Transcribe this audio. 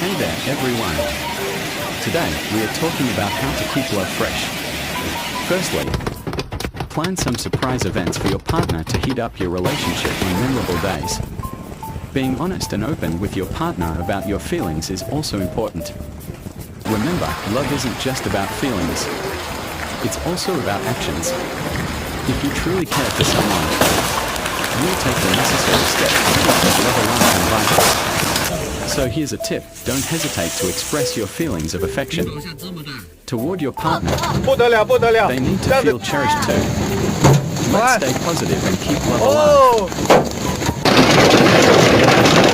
Hey there, everyone. Today, we are talking about how to keep love fresh. Firstly, plan some surprise events for your partner to heat up your relationship on memorable days. Being honest and open with your partner about your feelings is also important. Remember, love isn't just about feelings. It's also about actions. If you truly care for someone, you'll take the necessary steps to keep that love alive and vital. So here's a tip: don't hesitate to express your feelings of affection toward your partner. 不得了，不得了！ They need 这 to 样子 feel cherished too. Let's stay positive and keep love alive. 哦。